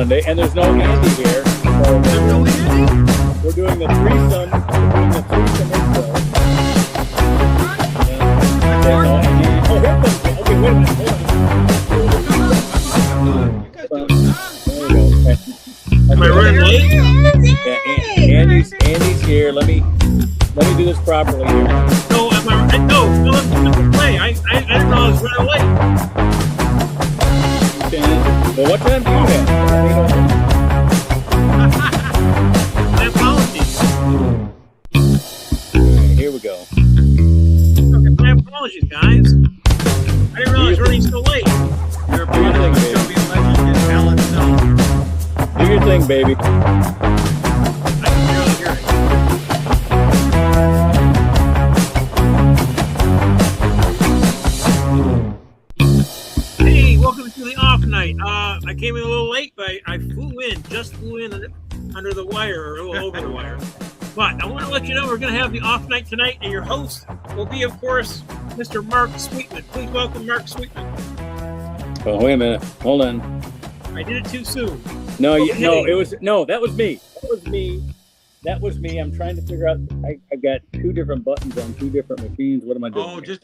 Sunday, and there's no Andy here. So There's no Andy? we're doing the threesome. Intro. Oh, here comes it. Okay, wait a minute. Hold on. Am I running late? Yeah, Andy's here. Let me do this properly here. No, let's play. I didn't know I was running late. Well, what time do you have? My apologies. Here we go. Okay, my apologies, guys. I didn't realize I was running so late. You're a part of the show, be a legend in talent zone. Do your thing, baby. I can barely hear it. Hey, welcome to the off night. I came in a little late, but I just flew in under the wire, or a little over the wire. But I want to let you know we're going to have the off night tonight, and your host will be, of course, Mr. Mark Sweetman. Please welcome Mark Sweetman. Oh, wait a minute. Hold on. I did it too soon. That was me. I'm trying to figure out. I got two different buttons on two different machines. What am I doing? Just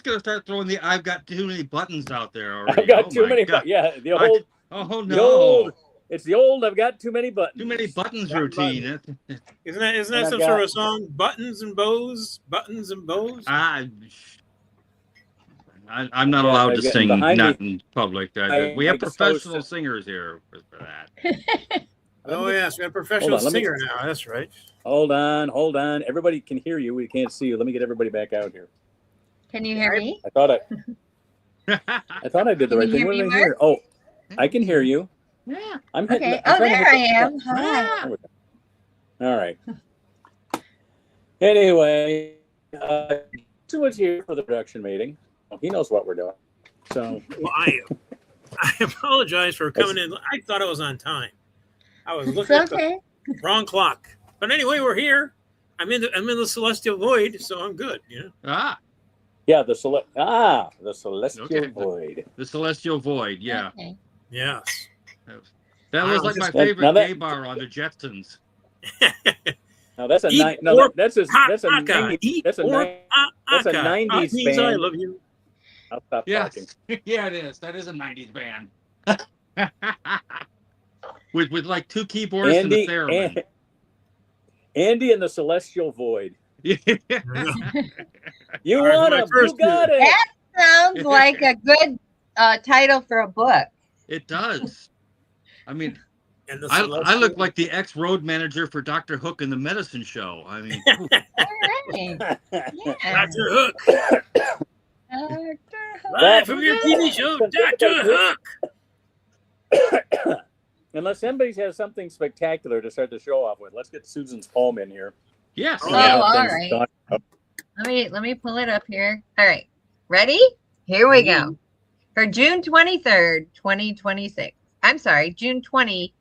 gonna start throwing the I've got too many buttons out there already. I've got too many buttons. Yeah, the old. It's the old. I've got too many buttons. Too many buttons routine. Isn't that some sort of a song? Buttons and bows. Buttons and bows. I'm not allowed to sing in public. We have professional singers here for that. Oh yes, we have a professional singer now. That's right. Hold on. Everybody can hear you. We can't see you. Let me get everybody back out here. Can you hear me? I thought I did the right thing. What did I hear? Oh, I can hear you. Yeah. Okay. There I am. Hi. All right. Anyway, so what's here for the production meeting? He knows what we're doing. So well, I apologize for coming in. I thought I was on time. I was looking at the wrong clock. But anyway, we're here. I'm in the celestial void, so I'm good. Yeah, the celestial void. The celestial void. Yeah. Okay. Yes. That was like my favorite gay bar on the Jetsons. No, that's a that's a 90s band. I love you. I'll stop talking. Yeah, it is. That is a 90s band. with like two keyboards and a theremin. Andy and the Celestial Void. Yeah. You got it. That sounds like a good title for a book. It does. I mean, I look like the ex-road manager for Dr. Hook in the Medicine Show. I mean, all right. Yeah. Dr. Hook. Live from your TV show, Dr. Hook. Unless somebody has something spectacular to start the show off with, let's get Susan's poem in here. Yes. Oh, all right. Let me pull it up here. All right. Ready? Here we go. For June 23rd, 2026. I'm sorry, June 22nd,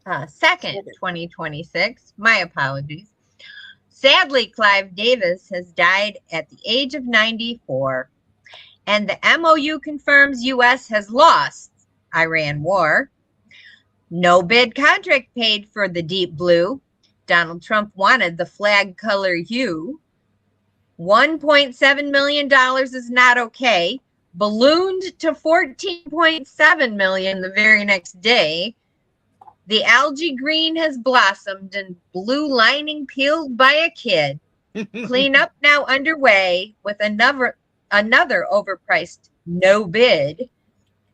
2026. My apologies. Sadly, Clive Davis has died at the age of 94, and the MOU confirms U.S. has lost Iran war. No bid contract paid for the Deep Blue. Donald Trump wanted the flag color hue. $1.7 million is not okay. Ballooned to $14.7 million the very next day. The algae green has blossomed and blue lining peeled by a kid. Cleanup now underway with another overpriced no bid.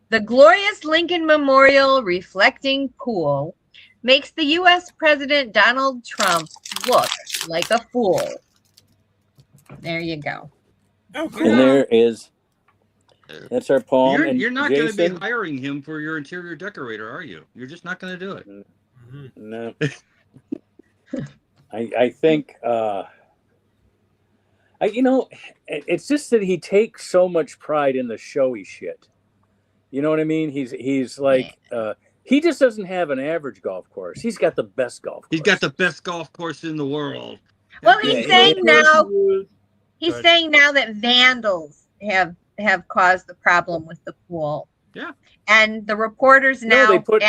The glorious Lincoln Memorial reflecting pool makes the U.S. President Donald Trump look like a fool. There you go. Okay. And there is. That's our poem. You're not going to be hiring him for your interior decorator, are you? You're just not going to do it. No. I think, it's just that he takes so much pride in the showy shit. You know what I mean? He's like, he just doesn't have an average golf course. He's got the best golf course. He's got the best golf course in the world. Well, he's saying now that vandals have caused the problem with the pool. Yeah. And the reporters now they put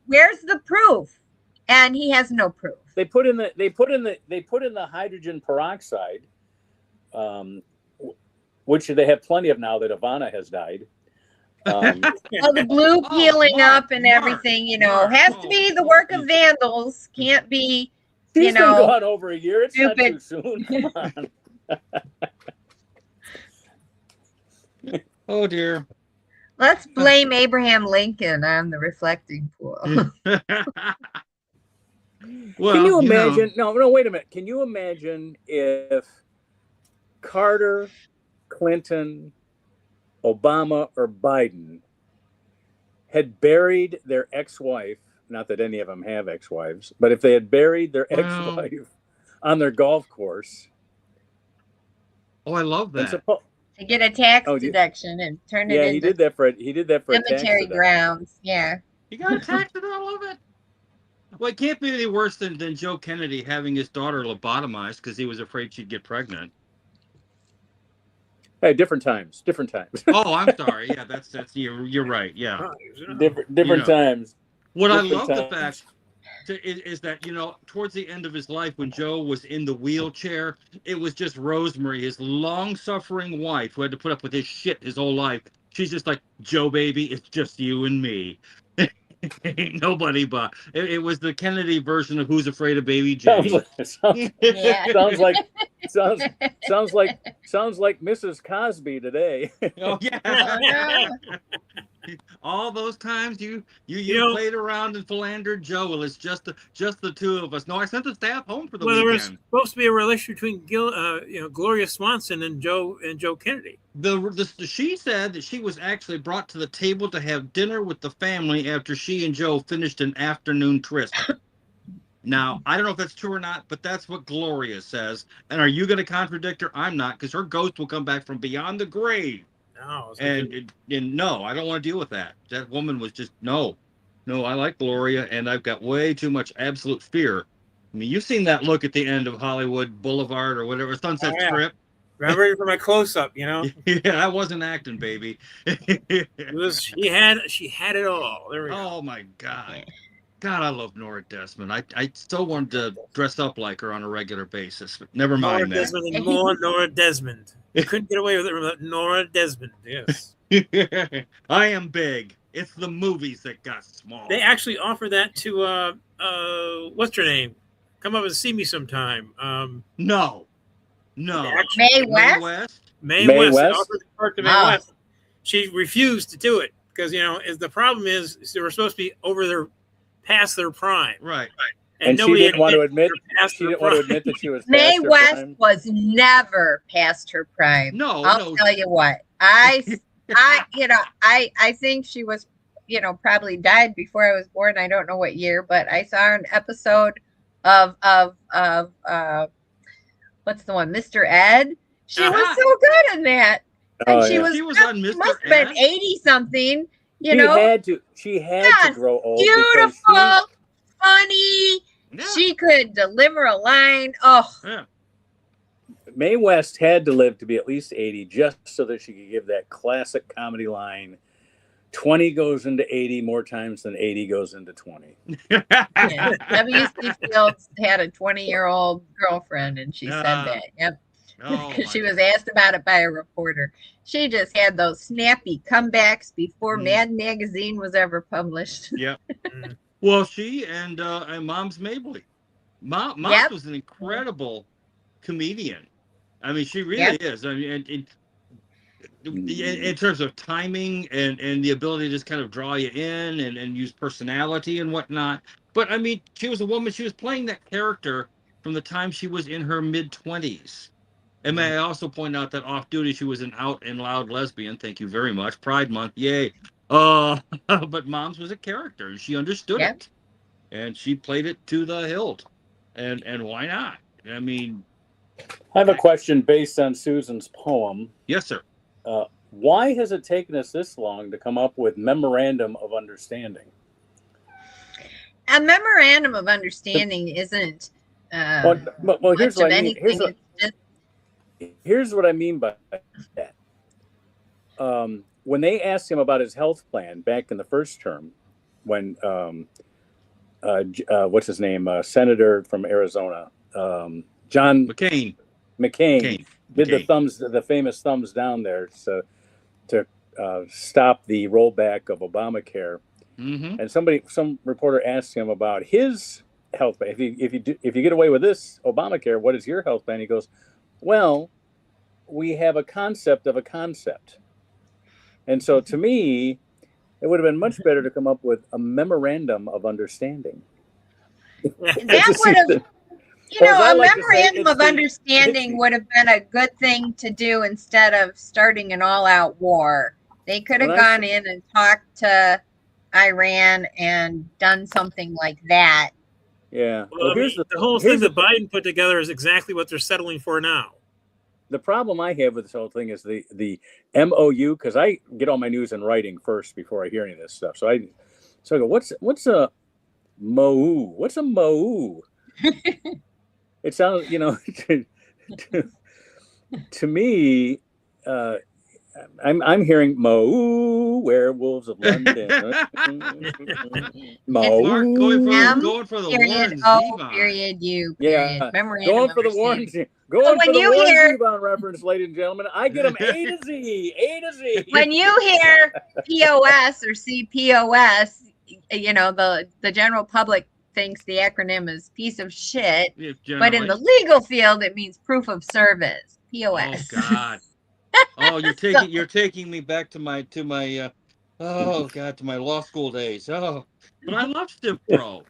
where's the proof? And he has no proof. They put in the hydrogen peroxide, which they have plenty of now that Ivana has died. Well, the blue peeling up and everything, has to be the work of vandals. Can't be, She's been gone over a year. It's stupid. not too soon. Come on. Oh dear. Let's blame Abraham Lincoln on the reflecting pool. Well, can you imagine? No, wait a minute. Can you imagine if Carter, Clinton, Obama, or Biden had buried their ex-wife? Not that any of them have ex-wives, but if they had buried their ex-wife on their golf course. Oh, I love that. To get a tax deduction and turn it into he did that for cemetery grounds. Yeah. You got to tax it. I love it. Well, it can't be any worse than Joe Kennedy having his daughter lobotomized because he was afraid she'd get pregnant. Hey, different times. Oh, I'm sorry. Yeah, that's you're right. Yeah, different times. What I love the fact is that towards the end of his life, when Joe was in the wheelchair, it was just Rosemary, his long-suffering wife, who had to put up with his shit his whole life. She's just like, Joe, baby, it's just you and me. Ain't nobody but. It was the Kennedy version of Who's Afraid of Baby Jane. Sounds like Mrs. Cosby today. Oh yeah. All those times you played around and philandered Joe. Well, it's just the two of us. No, I sent the staff home for the weekend. There was supposed to be a relation between Gloria Swanson and Joe Kennedy. She said that she was actually brought to the table to have dinner with the family after she and Joe finished an afternoon tryst. Now, I don't know if that's true or not, but that's what Gloria says. And are you going to contradict her? I'm not, because her ghost will come back from beyond the grave. No, and no, I don't want to deal with that. That woman was just no. I like Gloria, and I've got way too much absolute fear. I mean, you've seen that look at the end of Hollywood Boulevard or whatever, Sunset Strip. Remember for my close-up, Yeah, I wasn't acting, baby. She had it all. There we go. Oh my God. God, I love Nora Desmond. I so wanted to dress up like her on a regular basis, but never mind that. Desmond and more Nora Desmond. You couldn't get away with it without Nora Desmond. Yes. I am big. It's the movies that got small. They actually offered that to what's her name? Come up and see me sometime. No. Mae West. Mae West. They offered the part to Mae West. She refused to do it because the problem is they were supposed to be past their prime. Right. And she didn't want to admit that she was Mae West was never past her prime. No, I'll tell you what. I think she was, probably died before I was born. I don't know what year, but I saw an episode of what's the one, Mr. Ed. She was so good in that. And she was on Mr. Must have been 80 something. She had to grow old. Beautiful, funny. Yeah. She could deliver a line. Oh, yeah. Mae West had to live to be at least 80 just so that she could give that classic comedy line. 20 goes into 80 more times than 80 goes into 20. Yeah. W.C. Fields had a 20-year-old girlfriend, and she said that. Yep. Because she was asked about it by a reporter. She just had those snappy comebacks before Mad Magazine was ever published. Yep. Well, she and Moms Mabley. Moms was an incredible comedian. I mean, she really is. I mean, in terms of timing and the ability to just kind of draw you in and use personality and whatnot. But I mean, she was a woman. She was playing that character from the time she was in her mid-20s. And may I also point out that off duty, she was an out and loud lesbian. Thank you very much. Pride Month. Yay. But Moms was a character, and she understood it. And she played it to the hilt. And why not? I mean, I have a question based on Susan's poem. Yes, sir. Why has it taken us this long to come up with Memorandum of Understanding? A Memorandum of Understanding isn't well, here's what I mean. Here's what I mean by that. When they asked him about his health plan back in the first term, when what's his name, senator from Arizona, John McCain. McCain did the famous thumbs down there to stop the rollback of Obamacare. Mm-hmm. And some reporter asked him about his health plan. If you get away with this Obamacare, what is your health plan? He goes, well, we have a concept of a concept. And so to me, it would have been much better to come up with a memorandum of understanding. That would have, a memorandum of understanding would have been a good thing to do instead of starting an all-out war. They could have gone in and talked to Iran and done something like that. Yeah. Well, the whole thing that Biden put together is exactly what they're settling for now. The problem I have with this whole thing is the MOU, because I get all my news in writing first before I hear any of this stuff. So I go, what's a MOU? What's a MOU? It sounds, to me, I'm hearing MOU, Werewolves of London. MOU. Mark, going for the period, Warren period, U, period. Yeah, going for the Warren Zevon reference, ladies and gentlemen. I get them A to Z, A to Z. When you hear POS or CPOS, the general public thinks the acronym is piece of shit, but in the legal field, it means proof of service. POS. Oh God. Oh, you're taking me back to my law school days. Oh, but I loved Stiff Pro.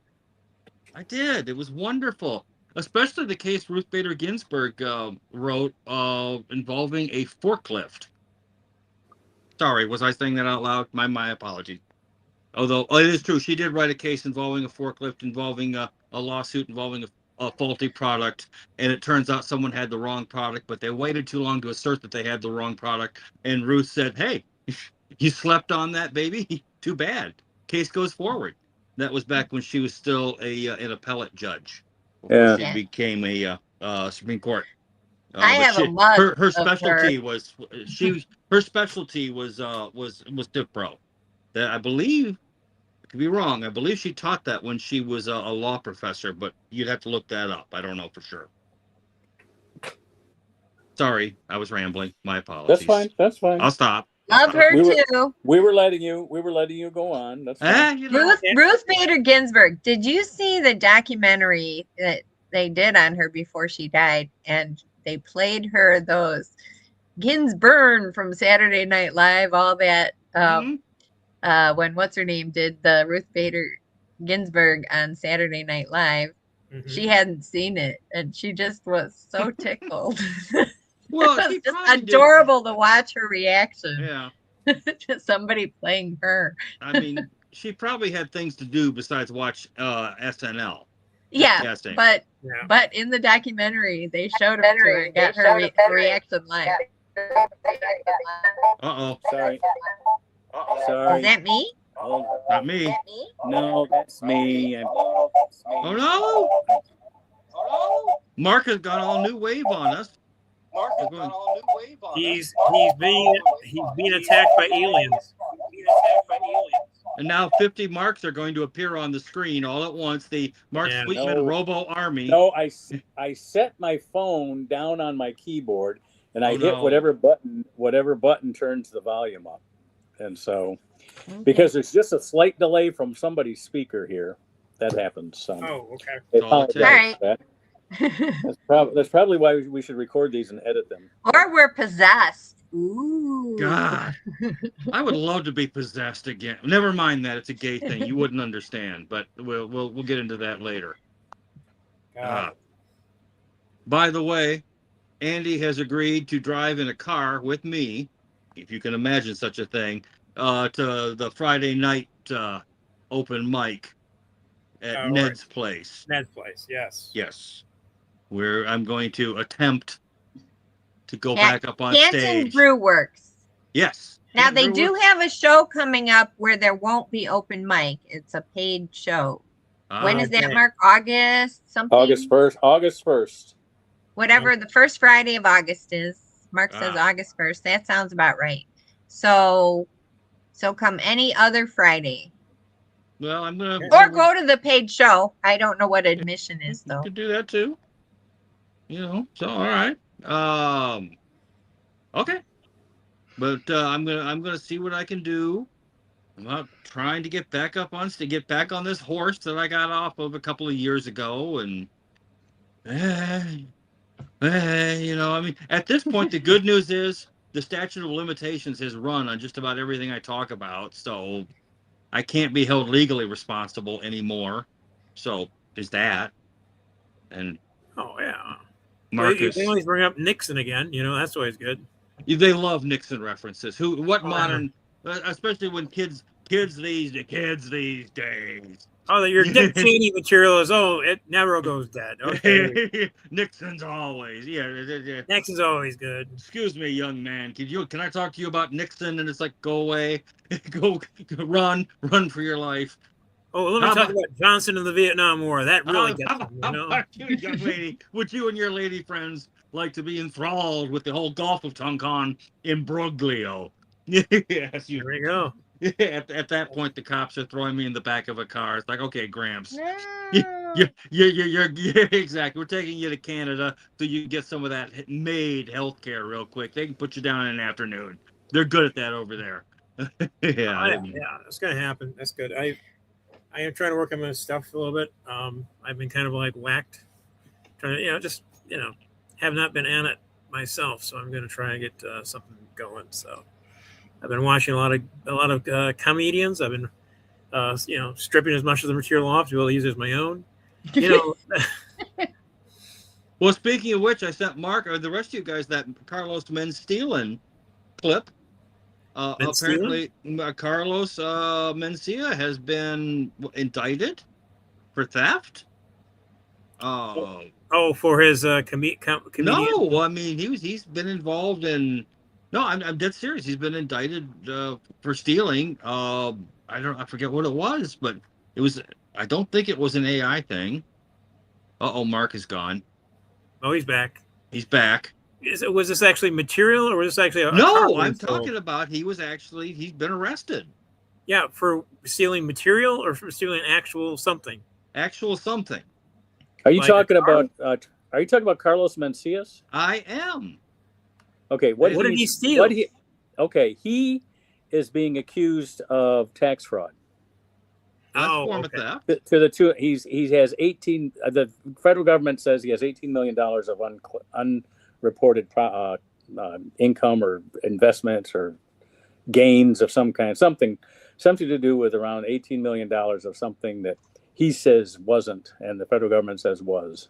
I did. It was wonderful, especially the case Ruth Bader Ginsburg wrote involving a forklift. Sorry, was I saying that out loud? My apology. Although it is true, she did write a case involving a forklift, involving a lawsuit involving a faulty product, and it turns out someone had the wrong product, but they waited too long to assert that they had the wrong product, and Ruth said, hey, you slept on that, baby? Too bad. Case goes forward. That was back when she was still an appellate judge. Before she became a Supreme Court. I have a mug. Her specialty was Stiff Pro. That I believe, I could be wrong. I believe she taught that when she was a law professor, but you'd have to look that up. I don't know for sure. Sorry, I was rambling. My apologies. That's fine. I'll stop. Love her too. We were letting you go on. That's fine. Ruth Bader Ginsburg. Did you see the documentary that they did on her before she died? And they played her those Ginsburg from Saturday Night Live, all that. When what's her name did the Ruth Bader Ginsburg on Saturday Night Live, she hadn't seen it, and she just was so tickled. Well, it was just adorable to watch her reaction. Yeah, to somebody playing her. I mean, she probably had things to do besides watch SNL. Yeah, but in the documentary, they showed it to her and got her reaction live. Sorry. Is that me? Oh, not me. No, that's me. Oh no! Mark has got all new wave on us. He's being attacked by aliens. And now 50 marks are going to appear on the screen all at once. The Mark Sweetman Robo Army. No, I set my phone down on my keyboard and I hit whatever button turns the volume up. And so, because there's just a slight delay from somebody's speaker here, that happens. So okay. All right. That's probably why we should record these and edit them. Or we're possessed. Ooh. God, I would love to be possessed again. Never mind that; it's a gay thing. You wouldn't understand, but we'll get into that later. By the way, Andy has agreed to drive in a car with me, if you can imagine such a thing, to the Friday night open mic at Ned's place. Ned's place, yes. Yes. Where I'm going to attempt to go back up on Canton stage. Brew Works. Yes. Now they do have a show coming up where there won't be open mic. It's a paid show. When is that, Mark? August something? August 1st. Whatever the first Friday of August is. Mark says August 1st. That sounds about right. So come any other Friday. Well, I'm gonna Or go to the paid show. I don't know what admission is You though. could do that too. So all right. Okay. But I'm gonna see what I can do. I'm not trying to get back on this horse that I got off of a couple of years ago, and I mean, at this point, the good news is the statute of limitations has run on just about everything I talk about, so I can't be held legally responsible anymore. So there's that. And Oh yeah. Marcus, They always bring up Nixon again. That's always good. they love Nixon references. What Oh, modern, especially when kids these days. Oh, your Dick Cheney material is it never goes dead. Okay. Nixon's always Nixon's always good. Excuse me, young man. Can I talk to you about Nixon? And it's like, go away, go run for your life. Oh, let me talk about Johnson in the Vietnam War. That really gets them, How about you, young lady? Would you and your lady friends like to be enthralled with the whole Gulf of Tonkin imbroglio? Yes, There we go. At that point, the cops are throwing me in the back of a car. It's like, okay, Gramps, No. you're exactly. We're taking you to Canada so you can get some of that MAID healthcare real quick. They can put you down in an afternoon. They're good at that over there. Yeah, that's gonna happen. That's good. I am trying to work on my stuff a little bit. I've been kind of like whacked, trying to have not been on it myself. So I'm gonna try and get something going. So I've been watching a lot of comedians. I've been stripping as much of the material off to be able to use it as my own. Well, speaking of which, I sent Mark or the rest of you guys that Carlos Mencia clip. Apparently, Carlos Mencia has been indicted for theft. For his comedian? No, I mean he's been involved in. No, I'm dead serious. He's been indicted for stealing. I forget what it was, but it was. I don't think it was an AI thing. Mark is gone. Oh, he's back. He's back. Was this actually material, or was this actually No, I'm talking about he's been arrested. Yeah, for stealing material or for stealing actual something. Actual something. Are you talking about Carlos Mencia? I am. Okay, what did he steal? He is being accused of tax fraud. That's a form of theft. To the two, he has 18. The federal government says he has $18 million of unreported income or investments or gains of some kind, something to do with around $18 million of something that he says wasn't, and the federal government says was.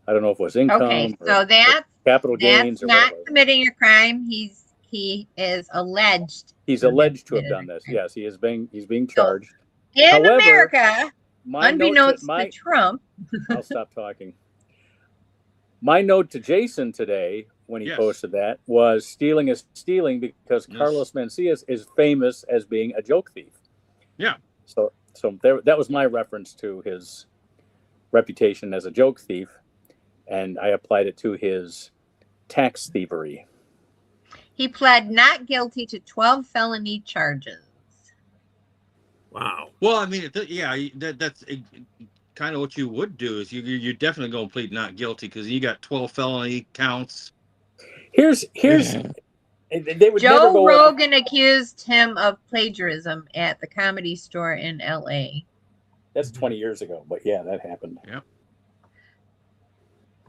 I don't know if it was income. Okay, so that's capital gains. That's not committing a crime. He is alleged. He's alleged to have done this. Yes, he's being charged. In America, unbeknownst to Trump. I'll stop talking. My note to Jason today, when he posted that, was stealing is stealing because Carlos Mencia is famous as being a joke thief. Yeah. So that was my reference to his reputation as a joke thief, and I applied it to his tax thievery. He pled not guilty to 12 felony charges. Wow. Well, I mean, that's kind of what you would do is you're definitely going to plead not guilty because you got 12 felony counts. Here's they would Joe Rogan accused him of plagiarism at the Comedy Store in L.A. That's 20 years ago, but yeah, that happened. Yep.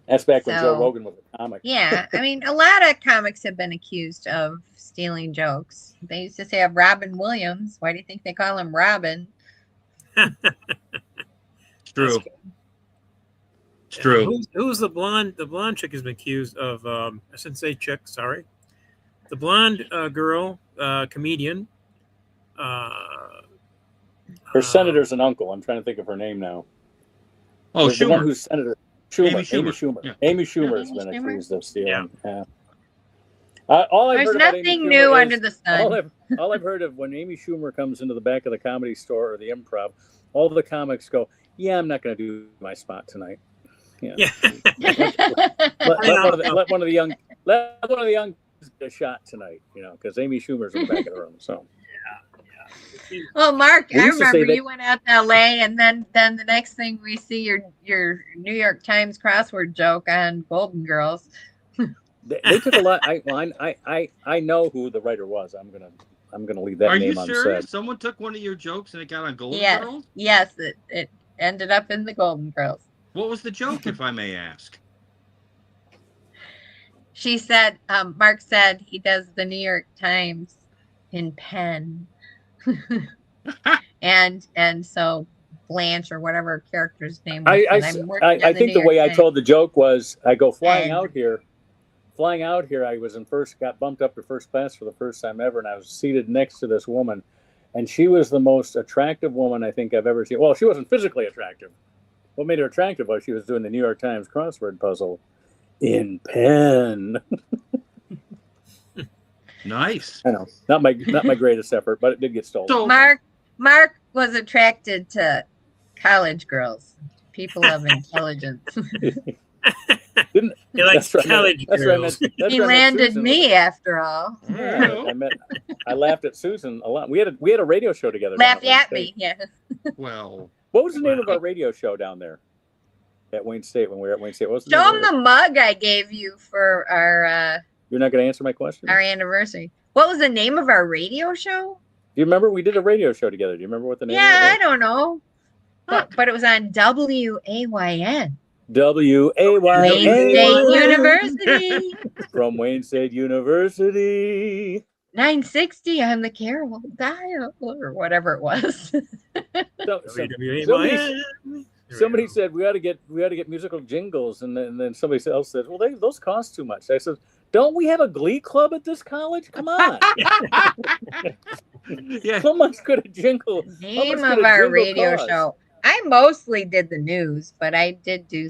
That's back when Joe Rogan was a comic. Yeah, I mean, a lot of comics have been accused of stealing jokes. They used to say of Robin Williams. Why do you think they call him Robin? It's true. It's true. Who's the blonde? The blonde chick has been accused of. I shouldn't say chick. Sorry, the blonde girl, comedian. Her senator's an uncle. I'm trying to think of her name now. Oh, the one who's senator. Amy Schumer. Yeah. Amy Schumer's been accused of stealing. Yeah. There's nothing new under the sun. All I've heard of when Amy Schumer comes into the back of the Comedy Store or the Improv, all the comics go, "Yeah, I'm not going to do my spot tonight." Yeah. Let one of the young a shot tonight, because Amy Schumer's in the back of the room. So. Yeah. Well, Mark, We I used to say remember that- you went out to LA, and then the next thing we see your New York Times crossword joke on Golden Girls. They took a lot. I know who the writer was. I'm gonna leave that Are you name serious? unsaid. Someone took one of your jokes and it got on Golden Yes, Girls? yes, it ended up in the Golden Girls. What was the joke, if I may ask? She said, Mark said he does the New York Times in pen. and so Blanche or whatever her character's name was. I'm working on I the think New the York way I Times. told the joke was I go flying And- out here. Flying out here, I was got bumped up to first class for the first time ever, and I was seated next to this woman, and she was the most attractive woman I think I've ever seen. Well, she wasn't physically attractive. What made her attractive was she was doing the New York Times crossword puzzle in pen. Nice. I know, not my greatest effort, but it did get stolen. So, Mark was attracted to college girls, people of intelligence. He likes college girls. He landed me after all. Yeah, I laughed at Susan a lot. We had a radio show together. Laughed down Wayne at State. me, yeah. well, What was the name of our radio show down there at Wayne State when we were at Wayne State? What was the Show name him of the mug I gave you for You're not going to answer my question? our anniversary. What was the name of our radio show? Do you remember we did a radio show together? Do you remember what the name Yeah, I of it don't know. But it was on WAYN. was? Wayne State WAYN University. from Wayne State University. 960 on the Carol dial or whatever it was. Somebody said we ought to get musical jingles, and then somebody else said, "Well, those cost too much." I said, "Don't we have a glee club at this college? Come on, yeah. how much could a jingle? Name much could of a our jingle radio cost? show. I mostly did the news, but I did do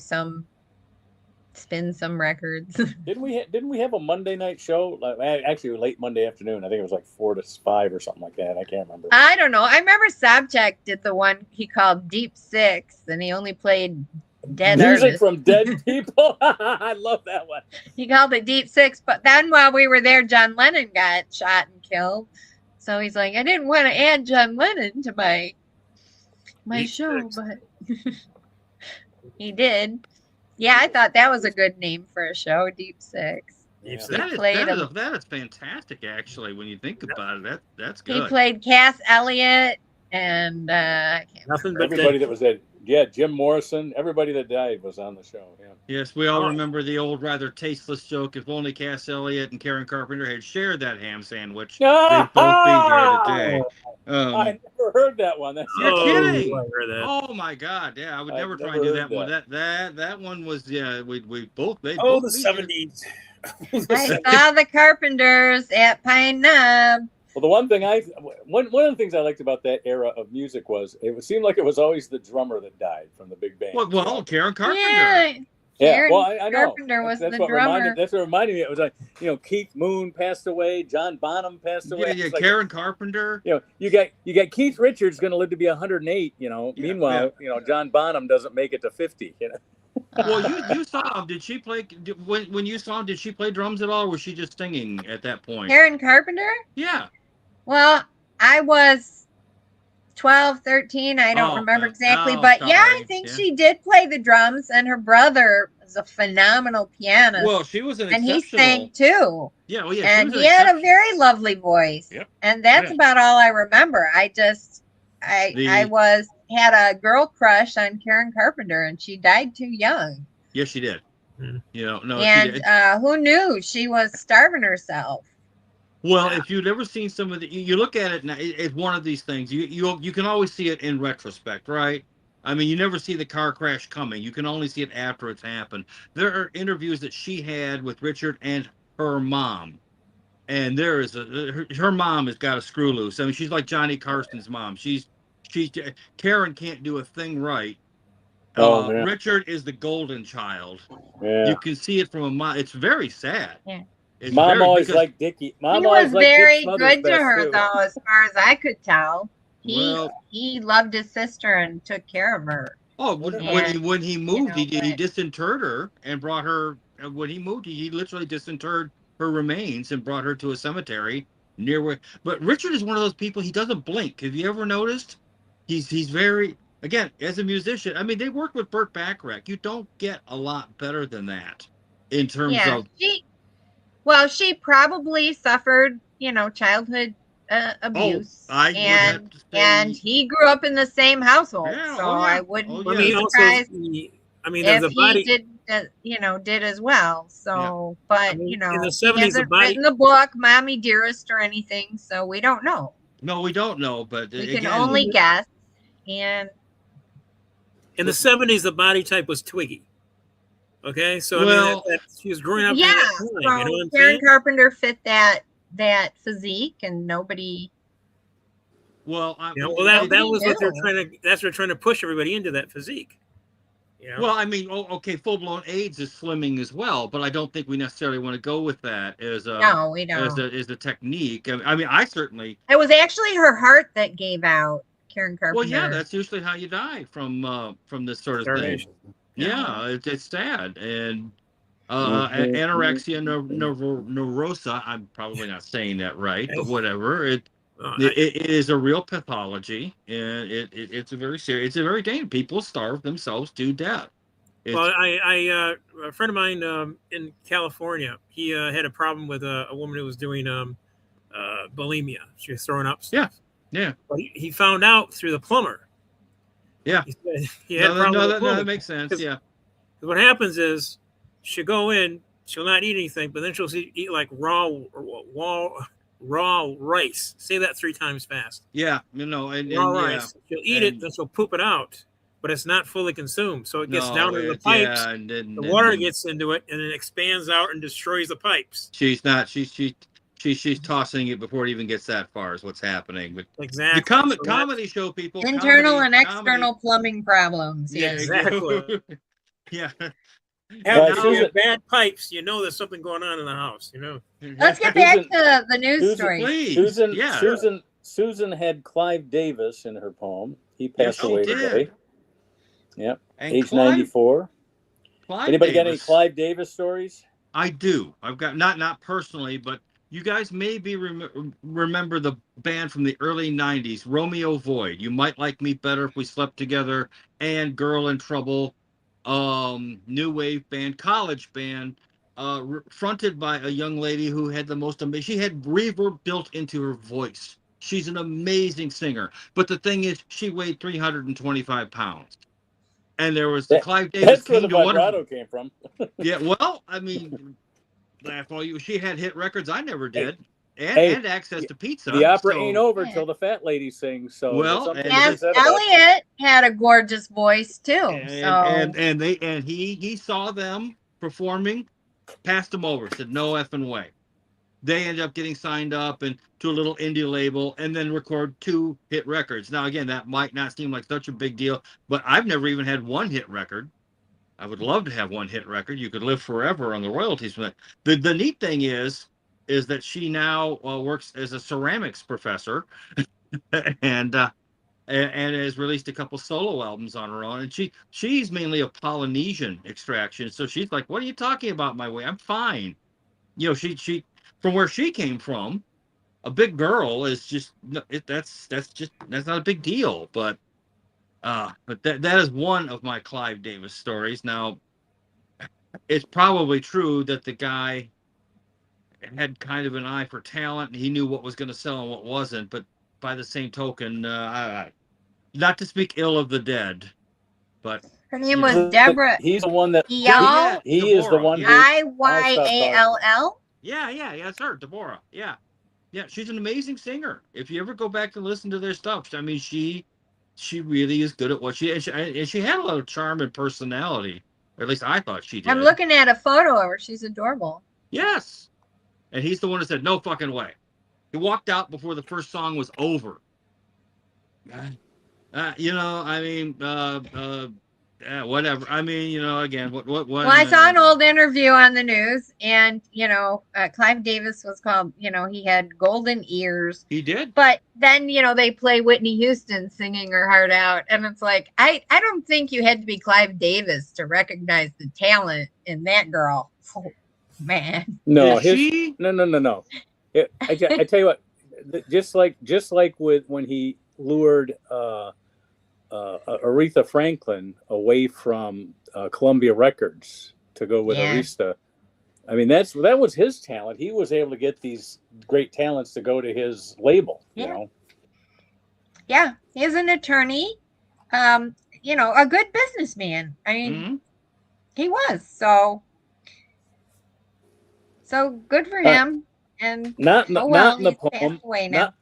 spin some records. Didn't we have a Monday night show? Like, actually, late Monday afternoon. I think it was like 4 to 5 or something like that. I can't remember. I don't know. I remember Sobchak did the one he called Deep Six, and he only played dead Music artists. from dead people. I love that one. He called it Deep Six, but then while we were there, John Lennon got shot and killed. So he's like, I didn't want to add John Lennon to my Deep show, Six. but he did. Yeah, I thought that was a good name for a show, Deep Six. Deep Yeah. Six. That is fantastic, actually, when you think about it. That's good. He played Cass Elliot and I can't Nothing but Everybody dead. that was there. Yeah, Jim Morrison. Everybody that died was on the show. Yeah. Yes, we all Oh. remember the old, rather tasteless joke. If only Cass Elliot and Karen Carpenter had shared that ham sandwich, they'd both be here today. I never heard that one. That's You're kidding. I heard that. Oh my God! Yeah, I would I've never try never and do heard that one. that. That one was we both. They Oh, both the be here. 70s. I saw the Carpenters at Pine Knob. Well, the one thing one of the things I liked about that era of music was it seemed like it was always the drummer that died from the big band. Well, Karen Carpenter. Yeah. Yeah, Karen well, I know. Carpenter was That's the what drummer. reminded me. It was like, Keith Moon passed away, John Bonham passed away. Yeah, It's like, Karen Carpenter. you got Keith Richards going to live to be 108. Meanwhile, John Bonham doesn't make it to 50. Well, you saw him. Did she play? When you saw him, did she play drums at all? Or was she just singing at that point? Karen Carpenter? Yeah. Well, I was 12, 13. I don't remember exactly. But yeah, I think she did play the drums, and her brother was a phenomenal pianist. Well, she was an and he exceptional. sang too. Yeah, well, yeah. And she was he an had a exceptional- very lovely voice. Yep. And that's Yeah. about all I remember. I had a girl crush on Karen Carpenter, and she died too young. Yes, she did. Hmm. No, she And did. who knew she was starving herself? Well, if you've ever seen some of the, you look at it now. It's one of these things. You can always see it in retrospect, right? I mean, you never see the car crash coming. You can only see it after it's happened. There are interviews that she had with Richard and her mom, and there is her mom has got a screw loose. I mean, she's like Johnny Carson's mom. Karen can't do a thing right. Oh, man. Richard is the golden child. Yeah. You can see it from a mom. It's very sad. Yeah. It's Mom very- always because- liked Dickie. Mom He always was liked Dick very Smothers good to best, her, too. though, as far as I could tell. Well- He loved his sister and took care of her. Oh, when he moved, he but- disinterred her and brought her. When he moved, he literally disinterred her remains and brought her to a cemetery near where. But Richard is one of those people. He doesn't blink. Have you ever noticed? He's very, again, as a musician. I mean, they work with Burt Bacharach. You don't get a lot better than that in terms Yeah, of. she probably suffered, childhood abuse, I would have to say, and he grew up in the same household, Yeah, so oh, yeah. I wouldn't Oh, I yeah. mean, be also, surprised there's if a body. he did as well. So, but in the he 70s, the hasn't body. written the book "Mommy Dearest" or anything, so we don't know. No, we don't know, but We again, can only guess. And In the 70s, the body type was Twiggy. Okay, so Well, I mean, she was growing up. yeah, during that time, so you know what I'm Karen saying? Carpenter fit that physique, and nobody. well, That was Nobody what they're knew. trying to. That's what they're trying to push everybody into, that physique. Well, I mean, okay, full-blown AIDS is slimming as well, but I don't think we necessarily want to go with that as a No, we don't. as a technique. I mean, I certainly. It was actually her heart that gave out, Karen Carpenter. Well, yeah, that's usually how you die from this sort of thing. Yeah, it's sad, and anorexia nervosa. I'm probably not saying that right, but whatever. It is a real pathology, and it's a very serious. It's a very dangerous. People starve themselves to death. Well, a friend of mine in California, he had a problem with a woman who was doing bulimia. She was throwing up stuff. Yeah. But he found out through the plumber. Yeah. He had a problem with the plumber. That makes sense. Yeah. What happens is she'll go in, she'll not eat anything, but then she'll eat like raw rice. Say that 3 times fast. Yeah, and raw rice. She'll eat it, then she'll poop it out, but it's not fully consumed. So it gets down to the pipes. Yeah, and the water gets into it, and it expands out and destroys the pipes. She's tossing it before it even gets that far. Is what's happening. But exactly. The comedy show, people. Internal and external plumbing problems. Yeah, exactly. Yeah. If you have bad pipes, you know there's something going on in the house. Let's get back to the news story. Please. Susan had Clive Davis in her poem. He passed away today. Yep, age 94. Anybody got any Clive Davis stories? I do. I've got not personally, but you guys maybe remember the band from the early 90s, Romeo Void. You Might Like Me Better If We Slept Together, and Girl in Trouble. New wave band, college band, fronted by a young lady who had the most amazing. She had reverb built into her voice. She's an amazing singer, but the thing is, she weighed 325 pounds, and there was Clive Davis. That's where the vibrato came from. Yeah, well, I mean, laugh all you. She had hit records I never did. And access to pizza. The opera ain't over till the fat lady sings. So Elliot had a gorgeous voice too. And he saw them performing, passed them over, said no effing way. They ended up getting signed up and to a little indie label, and then record 2 hit records. Now again, that might not seem like such a big deal, but I've never even had 1 hit record. I would love to have 1 hit record. You could live forever on the royalties from that. The neat thing is that she now works as a ceramics professor and has released a couple solo albums on her own. And she's mainly of Polynesian extraction. So she's like, what are you talking about my way? I'm fine. She from where she came from, a big girl is just, that's not a big deal. But that is one of my Clive Davis stories. Now, it's probably true that the guy had kind of an eye for talent, and he knew what was going to sell and what wasn't. But by the same token, not to speak ill of the dead, but her name was Deborah. He's the one that he is the one. Iyall. Yeah, it's her, Deborah. Yeah, she's an amazing singer. If you ever go back and listen to their stuff, I mean, she really is good at what she had a lot of charm and personality. Or at least I thought she did. I'm looking at a photo of her. She's adorable. Yes. And he's the one who said, no fucking way. He walked out before the first song was over. Whatever. I mean, again, what? Well, I saw an old interview on the news, and, Clive Davis was called, he had golden ears. He did. But then, they play Whitney Houston singing her heart out. And it's like, I don't think you had to be Clive Davis to recognize the talent in that girl. Oh, man. No, no. I tell you what, just like with when he lured Aretha Franklin away from Columbia Records to go with Arista. I mean, that was his talent. He was able to get these great talents to go to his label. You know. Yeah, he's an attorney. You know, a good businessman. I mean, he was so good for him. And not in the poem. Away now.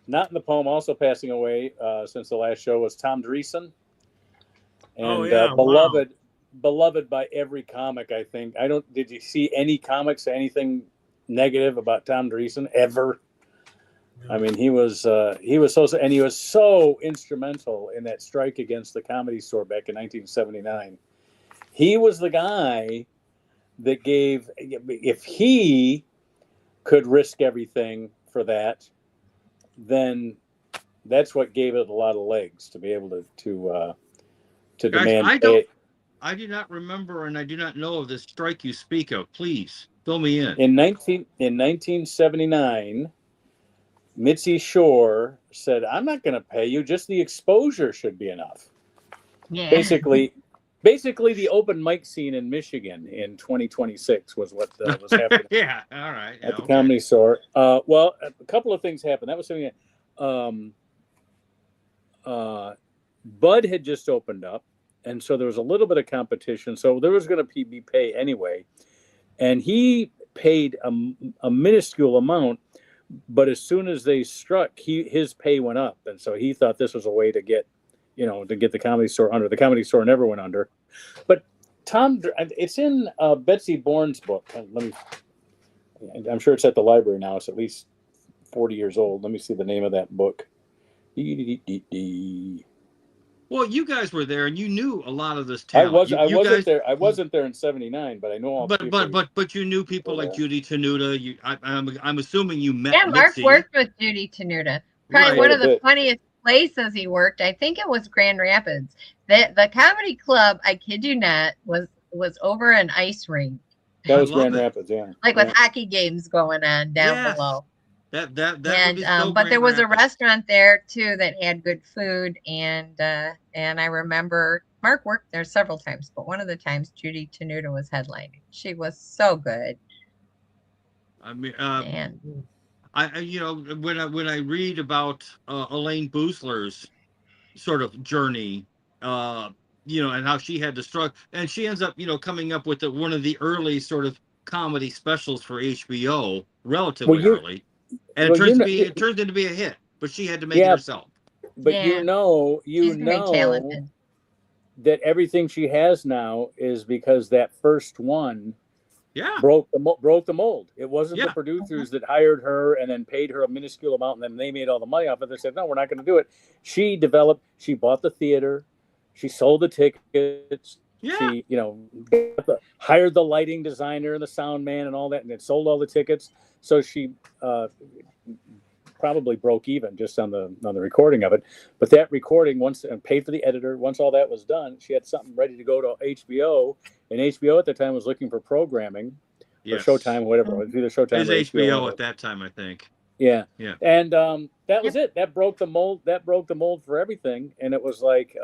Not in the poem. Also passing away since the last show was Tom Dreesen, and beloved by every comic. I think. Did you see any comics say anything negative about Tom Dreesen ever? I mean, he was so instrumental in that strike against the Comedy Store back in 1979. He was the guy that gave, if he could risk everything for that, then that's what gave it a lot of legs to be able to Guys, demand. I do not remember, and I do not know of this strike you speak of. Please fill me in. In 1979. Mitzi Shore said, "I'm not going to pay you. Just the exposure should be enough." Yeah. Basically, the open mic scene in Michigan in 2026 was what was happening. Yeah, all right. At the Comedy Store. Well, a couple of things happened. That was something that Bud had just opened up, and so there was a little bit of competition. So there was going to be pay anyway, and he paid a minuscule amount. But as soon as they struck, his pay went up, and so he thought this was a way to get the Comedy Store under. The Comedy Store never went under. But it's in Betsy Bourne's book. I'm sure it's at the library now. It's at least 40 years old. Let me see the name of that book. Well, you guys were there, and you knew a lot of this talent. I wasn't there. I wasn't there in '79, but I know all. But you knew people like Judy Tenuta. I'm assuming you met. Yeah, Mark Mitzi. worked with Judy Tenuta. Probably one of the funniest places he worked. I think it was Grand Rapids. The comedy club, I kid you not, was over an ice rink. That was Grand Rapids, yeah. Like with hockey games going on down below. But there was a restaurant there too that had good food, and I remember Mark worked there several times, but one of the times Judy Tenuta was headlining. She was so good. I mean, when I read about Elaine Boosler's sort of journey, and how she had to struggle, and she ends up coming up with one of the early sort of comedy specials for HBO, relatively early. And it turns into be a hit, but she had to make it herself. But you know that everything she has now is because that first one broke the mold. It wasn't the producers that hired her and then paid her a minuscule amount and then they made all the money off it. They said, no, we're not going to do it. She bought the theater, she sold the tickets. Yeah. She, hired the lighting designer and the sound man and all that, and it sold all the tickets. So she probably broke even just on the recording of it. But that recording, and paid for the editor, once all that was done, she had something ready to go to HBO. And HBO at the time was looking for programming, or Showtime, whatever. It was either Showtime or HBO at that time, I think. Yeah. And that was it. That broke the mold. That broke the mold for everything. And it was like,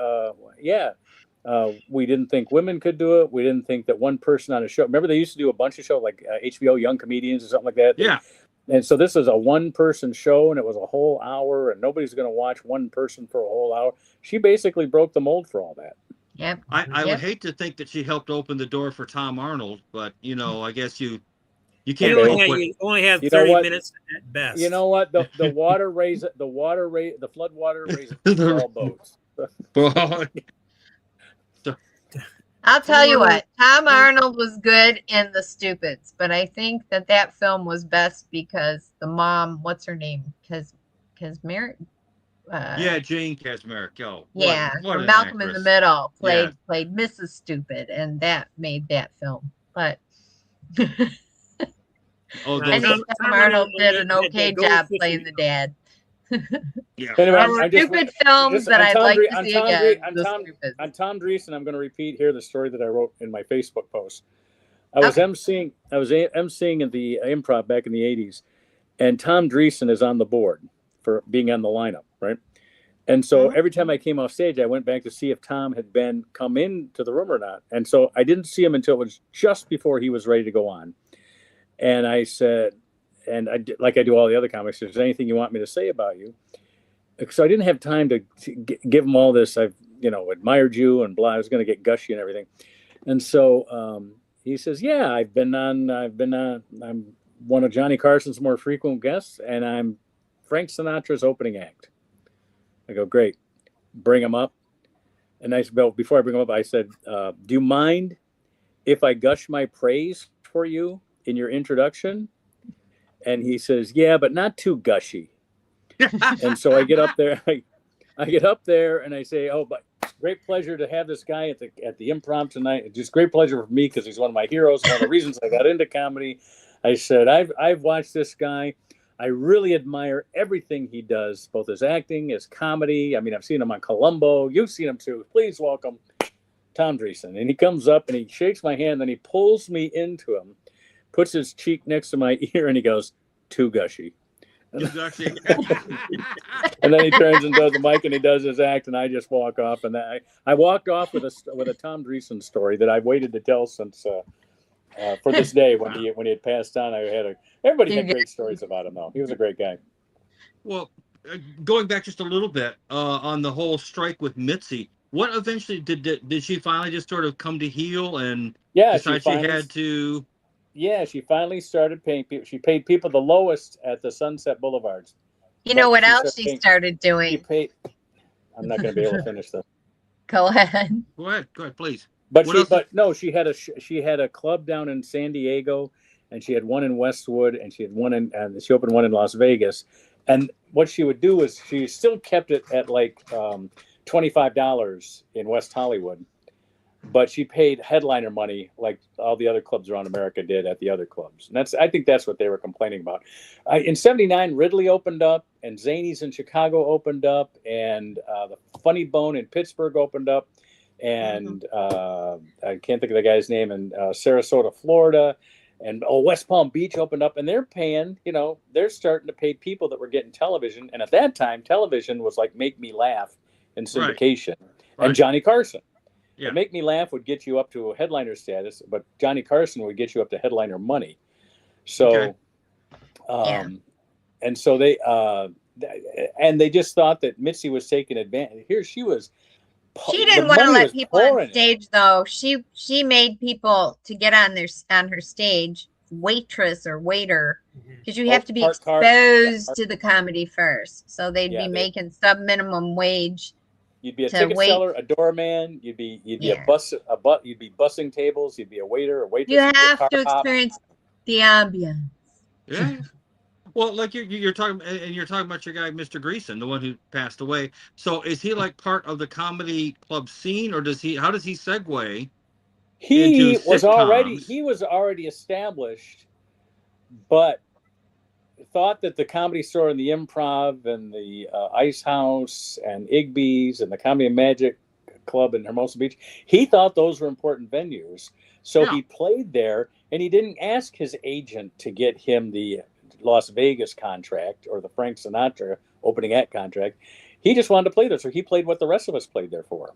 we didn't think women could do it. We didn't think that one person on a show. Remember, they used to do a bunch of shows like HBO Young Comedians or something like that. Yeah. And so this is a one-person show, and it was a whole hour, and nobody's going to watch one person for a whole hour. She basically broke the mold for all that. Yep. I would hate to think that she helped open the door for Tom Arnold, but I guess you can't. You only have 30 minutes at best. You know what? The flood water raises all boats. I'll tell you what, Tom Arnold was good in The Stupids, but I think that film was best because the mom, what's her name? Kazmarek? Jane Kazmarek. From Malcolm in the Middle played Mrs. Stupid, and that made that film. But I think Tom Arnold did an okay job playing the dad. Anyway, stupid films that I'd like to see again. On Tom Dreesen, I'm going to repeat here the story that I wrote in my Facebook post. I was emceeing at the Improv back in the 80s, and Tom Dreesen is on the board for being on the lineup, right? And so every time I came off stage, I went back to see if Tom had come into the room or not. And so I didn't see him until it was just before he was ready to go on. And I said, and I did, like I do all the other comics, is there anything you want me to say about you? So I didn't have time to give him all this. I've, admired you and blah. I was going to get gushy and everything. And so he says, yeah, I'm one of Johnny Carson's more frequent guests, and I'm Frank Sinatra's opening act. I go, great, bring him up. And I said, well, before I bring him up, I said, do you mind if I gush my praise for you in your introduction? And he says, yeah, but not too gushy. And so I get up there, I get up there and I say, oh, but great pleasure to have this guy at the Improv tonight. Just great pleasure for me because he's one of my heroes. One of the reasons I got into comedy. I said, I've watched this guy. I really admire everything he does, both his acting, his comedy. I mean, I've seen him on Columbo. You've seen him too. Please welcome Tom Dreesen. And he comes up and he shakes my hand, then he pulls me into him, puts his cheek next to my ear, and he goes, too gushy. And then he turns and does the mic and he does his act, and I just walk off. And I walked off with a Tom Dreesen story that I've waited to tell since for this day when he had passed on. Everybody had great stories about him, though. He was a great guy. Well, going back just a little bit on the whole strike with Mitzi, what eventually did she finally just sort of come to heel and decide she had to? Yeah, she finally started paying people. She paid people the lowest at the Sunset Boulevards. You know what else she started doing? I'm not going to be able to finish this. Go ahead. Go ahead, please. But she had a club down in San Diego, and she had one in Westwood, and she opened one in Las Vegas. And what she would do is she still kept it at like $25 in West Hollywood, but she paid headliner money like all the other clubs around America did at the other clubs. And I think that's what they were complaining about. In '79, Ridley opened up, and Zanies in Chicago opened up, and the Funny Bone in Pittsburgh opened up. And I can't think of the guy's name, in Sarasota, Florida, and West Palm Beach opened up, and they're paying, they're starting to pay people that were getting television. And at that time, television was like Make Me Laugh in syndication, and Johnny Carson. Yeah. Make Me Laugh would get you up to a headliner status, but Johnny Carson would get you up to headliner money. So, and so they just thought that Mitzi was taking advantage. Here she was. She didn't want to let people on stage, though. She made people to get on her stage, waitress or waiter, because you have to be exposed to the comedy first. So they'd be making sub minimum wage. You'd be a ticket seller, a doorman. You'd be you'd be bussing tables. You'd be a waiter, a waitress. You have to experience the ambience. Yeah. Well, like you're talking about your guy, Mr. Greason, the one who passed away. So is he like part of the comedy club scene, or how does he segue? He was already established, but thought that the Comedy Store and the Improv and the Ice House and Igby's and the Comedy and Magic Club in Hermosa Beach, he thought those were important venues. So he played there, and he didn't ask his agent to get him the Las Vegas contract or the Frank Sinatra opening act contract. He just wanted to play there, so he played what the rest of us played there for.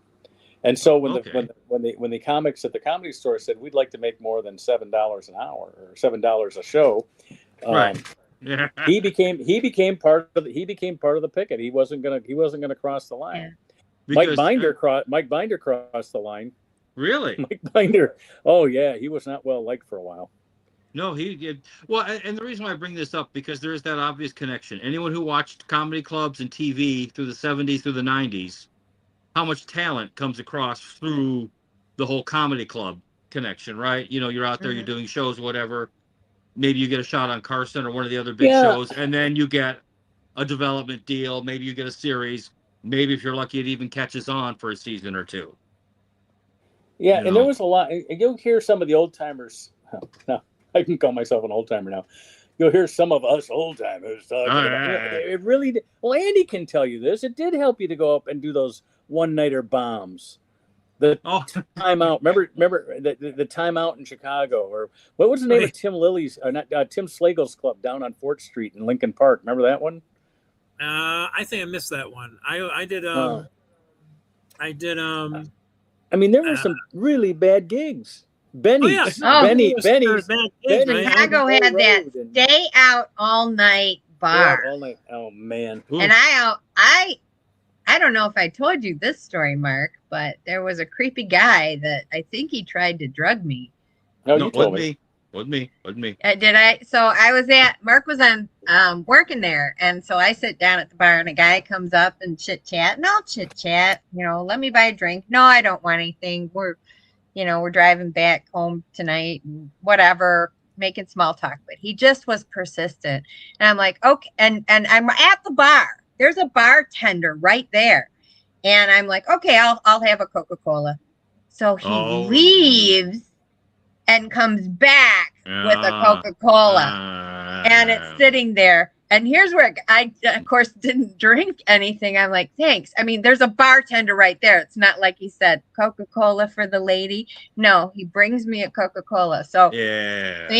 And so when the comics at the Comedy Store said we'd like to make more than $7 an hour or $7 a show, he became part of the picket. He wasn't gonna cross the line. Because, Mike Binder crossed the line. Really? Mike Binder. Oh yeah, he was not well liked for a while. No, he did. Well, and the reason why I bring this up, because there is that obvious connection. Anyone who watched comedy clubs and TV through the 70s, through the 90s, how much talent comes across through the whole comedy club connection, right? You're out there, you're doing shows, whatever. Maybe you get a shot on Carson or one of the other big shows, and then you get a development deal. Maybe you get a series. Maybe if you're lucky, it even catches on for a season or two. Yeah, and there was a lot. You'll hear some of the old timers. No, I can call myself an old timer now. You'll hear some of us old timers talking about it. Really did. Well, Andy can tell you this. It did help you to go up and do those one-nighter bombs. The Oh, timeout. Remember the timeout in Chicago, or what was the name of Tim Lilly's, or not Tim Slagle's club down on 4th Street in Lincoln Park? Remember that one? I think I missed that one. I did I mean, there were some really bad gigs. Benny's, Oh. Benny's, Chicago had that stay out all night bar. All night. Oh man! And I don't know if I told you this story, Mark, but there was a creepy guy that I think he tried to drug me. No, you told me. With me. Did I? So I was Mark was on working there, and so I sit down at the bar, and a guy comes up and chit chat, and I'll chit chat. Let me buy a drink. No, I don't want anything. We're driving back home tonight, and whatever, making small talk. But he just was persistent, and I'm like, okay, and I'm at the bar. There's a bartender right there, and I'm like, okay, I'll have a Coca-Cola. So he leaves and comes back with a Coca-Cola, and it's sitting there. And here's where I, of course, didn't drink anything. I'm like, thanks. I mean, there's a bartender right there. It's not like he said Coca-Cola for the lady. No, he brings me a Coca-Cola. So we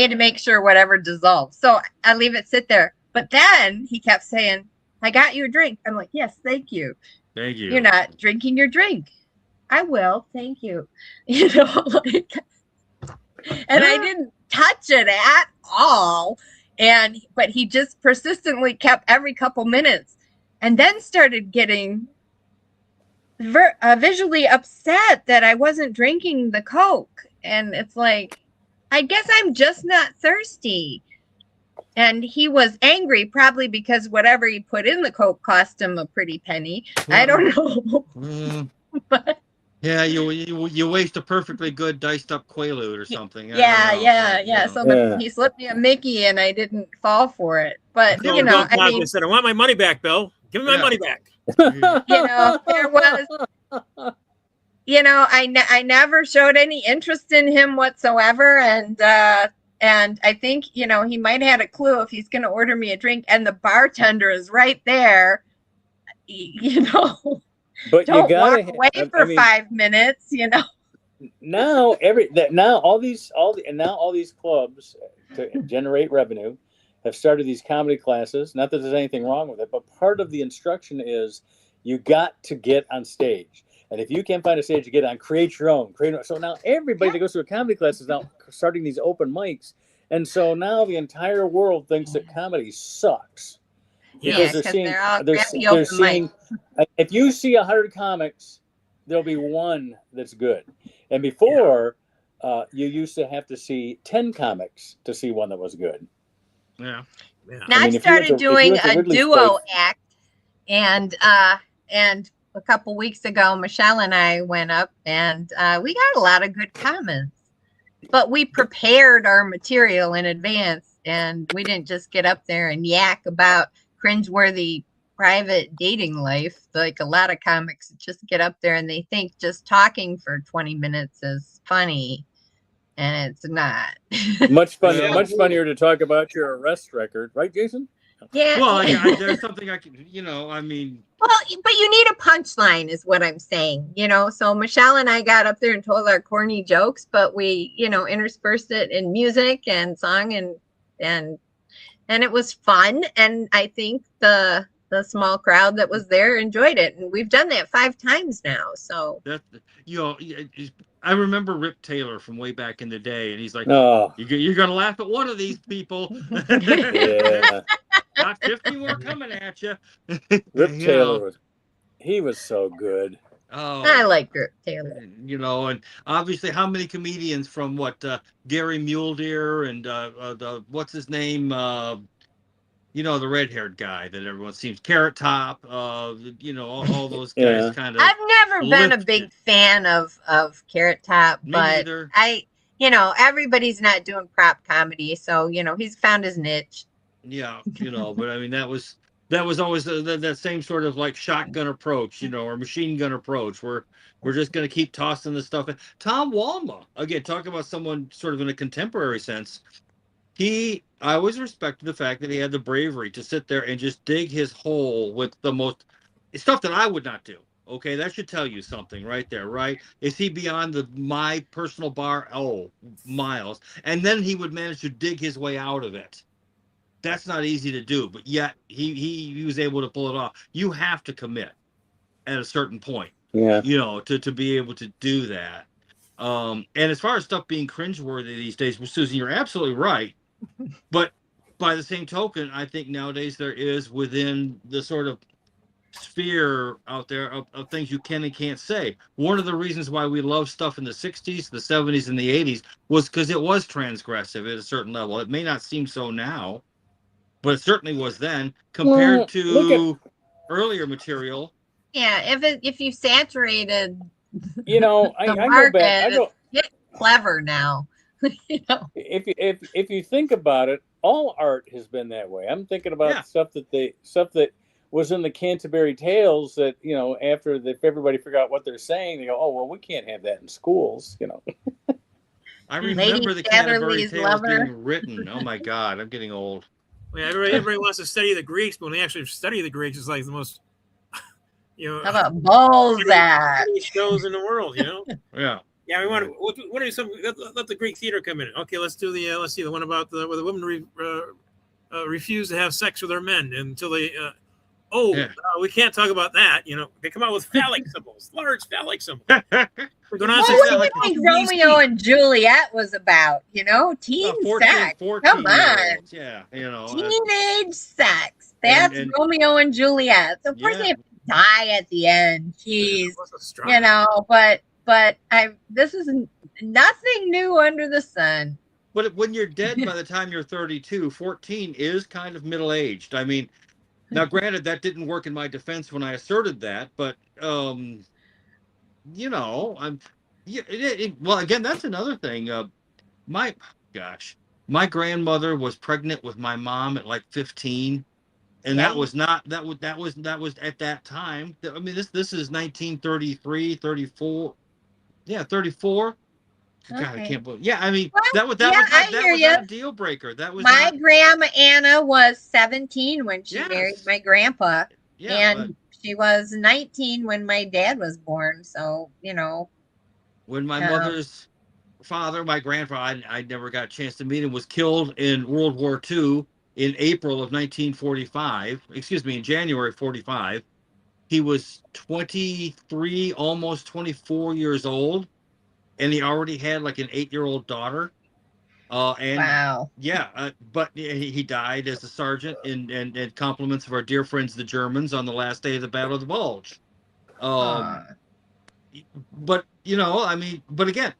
had to make sure whatever dissolves. So I leave it sit there. But then he kept saying, I got you a drink. I'm like, yes, thank you. Thank you. You're not drinking your drink. I will. Thank you. And I didn't touch it at all. But he just persistently kept every couple minutes, and then started getting visually upset that I wasn't drinking the Coke. And it's like, I guess I'm just not thirsty. And he was angry, probably because whatever he put in the Coke cost him a pretty penny. I don't know. But yeah, you waste a perfectly good diced up Quaalude or something. Yeah. So he slipped me a Mickey, and I didn't fall for it. But I mean, said, I want my money back, Bill. Give me my money back. There was. I never showed any interest in him whatsoever, and I think he might have had a clue if he's going to order me a drink, and the bartender is right there. But don't you gotta walk away for 5 minutes. Now all these clubs to generate revenue have started these comedy classes. Not that there's anything wrong with it, but part of the instruction is you got to get on stage. And if you can't find a stage to get on, create your own. So now everybody that goes to a comedy class is now starting these open mics. And so now the entire world thinks that comedy sucks. Because they're seeing if you see 100 comics, there'll be one that's good. And before, you used to have to see 10 comics to see one that was good. Yeah. Now I started doing a duo act, and a couple weeks ago, Michelle and I went up, and we got a lot of good comments. But we prepared our material in advance, and we didn't just get up there and yak about cringeworthy private dating life. Like a lot of comics just get up there and they think just talking for 20 minutes is funny, and it's not. Much funnier to talk about your arrest record, right, Jason? Yeah. Well, there's something I can, I mean. Well, but you need a punchline, is what I'm saying. So Michelle and I got up there and told our corny jokes, but we, interspersed it in music and song, and it was fun. And I think the small crowd that was there enjoyed it, and we've done that 5 times now. So I remember Rip Taylor from way back in the day, and he's like, "Oh, you're gonna laugh at one of these people." Yeah. Got 50 more coming at you. Rip Taylor was so good. Oh, I like Rip Taylor. And obviously, how many comedians from Gary Muldeer and what's his name? The red-haired guy that everyone seems Carrot Top. All those guys kind of. I've never been a big fan of Carrot Top, but neither. Everybody's not doing prop comedy, so he's found his niche. Yeah, but I mean that was always that same sort of like shotgun approach, or machine gun approach, where we're just going to keep tossing this stuff. Tom Walma, again, talking about someone sort of in a contemporary sense. I always respected the fact that he had the bravery to sit there and just dig his hole with the most stuff that I would not do. Okay, that should tell you something right there, right? Is he beyond my personal bar? Oh, miles. And then he would manage to dig his way out of it. That's not easy to do, but yet he was able to pull it off. You have to commit at a certain point, to be able to do that. And as far as stuff being cringeworthy these days, well, Susan, you're absolutely right. But by the same token, I think nowadays there is within the sort of sphere out there of things you can and can't say. One of the reasons why we love stuff in the 60s, the 70s, and the 80s was because it was transgressive at a certain level. It may not seem so now, but it certainly was then compared to earlier material. Yeah, if you saturated I go back. It's clever now. If you think about it, all art has been that way. I'm thinking about stuff that was in the Canterbury Tales that, after everybody figure out what they're saying, they go, oh, well, we can't have that in schools, I remember the Canterbury Tales being written. Oh my God, I'm getting old. Yeah, everybody wants to study the Greeks, but when they actually study the Greeks, it's like the most, how about Balzac shows in the world, Yeah. Yeah, we want to. What are some? Let the Greek theater come in. Okay, let's do the. Let's see the one about where the women refuse to have sex with their men until they. We can't talk about that. They come out with phallic symbols, large phallic symbols. We're going on. What do you think Romeo and Juliet was about? Teen 14, sex. 14 Come on. Yeah, teenage sex. That's Romeo and Juliet. So of course they have to die at the end. Jeez, but this is nothing new under the sun. But when you're dead by the time you're 32, 14 is kind of middle-aged. I mean, now granted, that didn't work in my defense when I asserted that, but well, again, that's another thing. My grandmother was pregnant with my mom at like 15. And that was at that time. I mean, this is 1933, 34. Yeah, 34. God, I can't believe. Yeah, I mean, that was not a deal breaker. That was my grandma Anna was 17 when she married my grandpa, and she was 19 when my dad was born. So when my mother's father, my grandfather, I never got a chance to meet him, was killed in World War II in April of 1945. Excuse me, in January 45. He was 23, almost 24 years old. And he already had like an 8-year-old daughter. Wow. Yeah, but he died as a sergeant in compliments of our dear friends, the Germans, on the last day of the Battle of the Bulge. But, I mean, but again,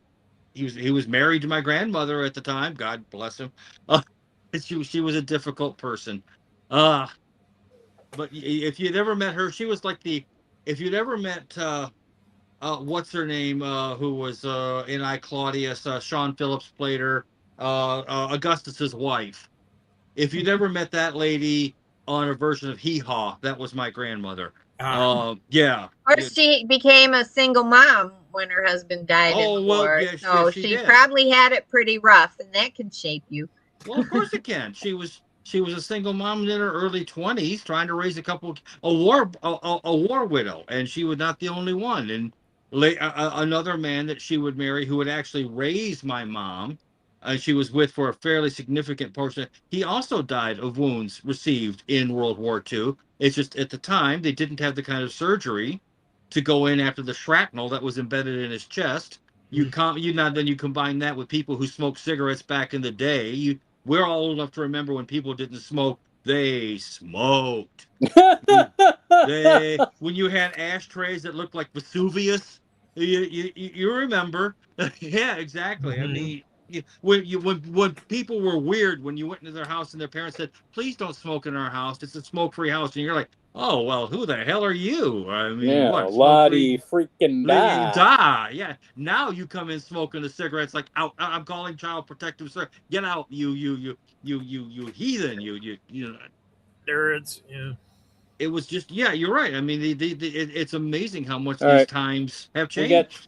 he was married to my grandmother at the time. God bless him. She was a difficult person. But if you'd ever met her, she was like if you'd ever met... what's her name? Who was in I, Claudius? Sean Phillips played her. Augustus's wife. If you'd ever met that lady on a version of Hee Haw, that was my grandmother. Yeah. Or she became a single mom when her husband died in the war. Yeah, so she probably had it pretty rough, and that can shape you. Well, of course it can. She was a single mom in her early 20s, trying to raise a war widow, and she was not the only one. And another man that she would marry who would actually raise my mom, she was with for a fairly significant portion. He also died of wounds received in World War II. It's just at the time they didn't have the kind of surgery to go in after the shrapnel that was embedded in his chest. Then you combine that with people who smoked cigarettes back in the day. We're all old enough to remember when people didn't smoke. They smoked. When you had ashtrays that looked like Vesuvius, you remember. Yeah, exactly. Mm-hmm. I mean, when people were weird when you went into their house and their parents said, "Please don't smoke in our house. It's a smoke-free house," and you're like, "Oh well, who the hell are you?" I mean, what? Lottie freaking die. Yeah. Now you come in smoking a cigarette. It's like, out. I'm calling Child Protective Service. Get out, you heathen. You. Nerds. Yeah. It was just, you're right. I mean, it's amazing how much these times have changed.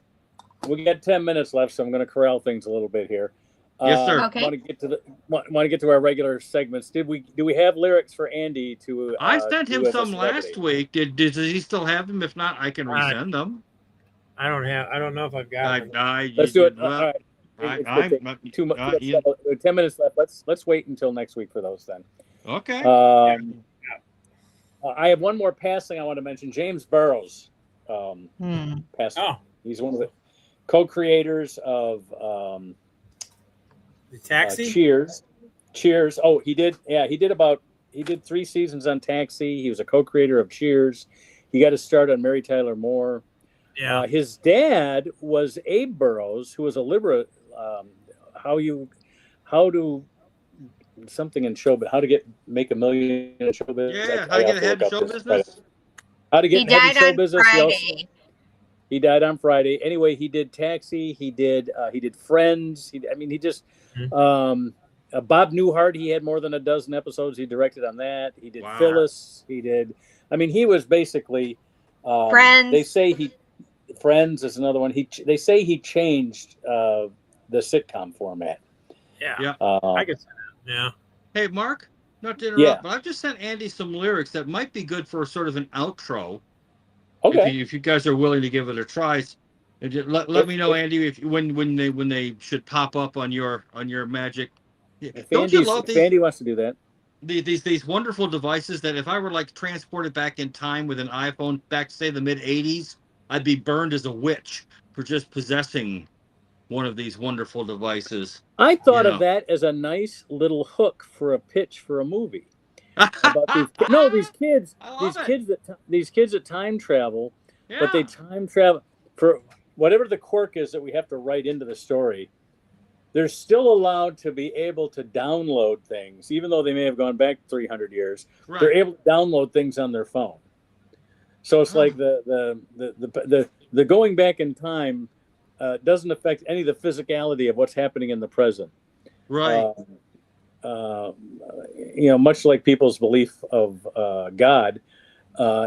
We got 10 minutes left, so I'm going to corral things a little bit here. Yes, sir. Okay. Want to get to our regular segments. Do we have lyrics for Andy to? I sent him do as a some celebrity? last week. Does he still have them? If not, I can resend them. I don't know if I've got them. Let's do it. Well, All right. It's gonna take I'm too much. 10 minutes left. Let's wait until next week for those then. okay. I have one more passing I want to mention. James Burrows passed. Oh. He's one of the co-creators of The Taxi. Cheers. Oh, he did 3 seasons on Taxi. He was a co-creator of Cheers. He got his start on Mary Tyler Moore. Yeah. His dad was Abe Burrows, who was a liberal. How to something in show, but how to make $1 million in show business. Yeah, how to get ahead in show business. How to get ahead in show business. Friday. He died on Friday. Anyway, he did Taxi. He did Friends. Bob Newhart. He had more than a dozen episodes he directed on that. He did Phyllis. He did. He was basically. Friends. They say Friends is another one. They say he changed the sitcom format. Yeah. I guess. Yeah. Hey, Mark. Not to interrupt, but I've just sent Andy some lyrics that might be good for sort of an outro. Okay. If you guys are willing to give it a try, let me know, Andy, when they should pop up on your magic. Don't you love these? If Andy wants to do that. These wonderful devices that if I were like transported back in time with an iPhone back to say the mid '80s, I'd be burned as a witch for just possessing one of these wonderful devices. I thought of that as a nice little hook for a pitch for a movie. About these kids that time travel, but they time travel for whatever the quirk is that we have to write into the story. They're still allowed to be able to download things, even though they may have gone back 300 years. Right. They're able to download things on their phone. So it's like the going back in time doesn't affect any of the physicality of what's happening in the present. Right. Much like people's belief of God,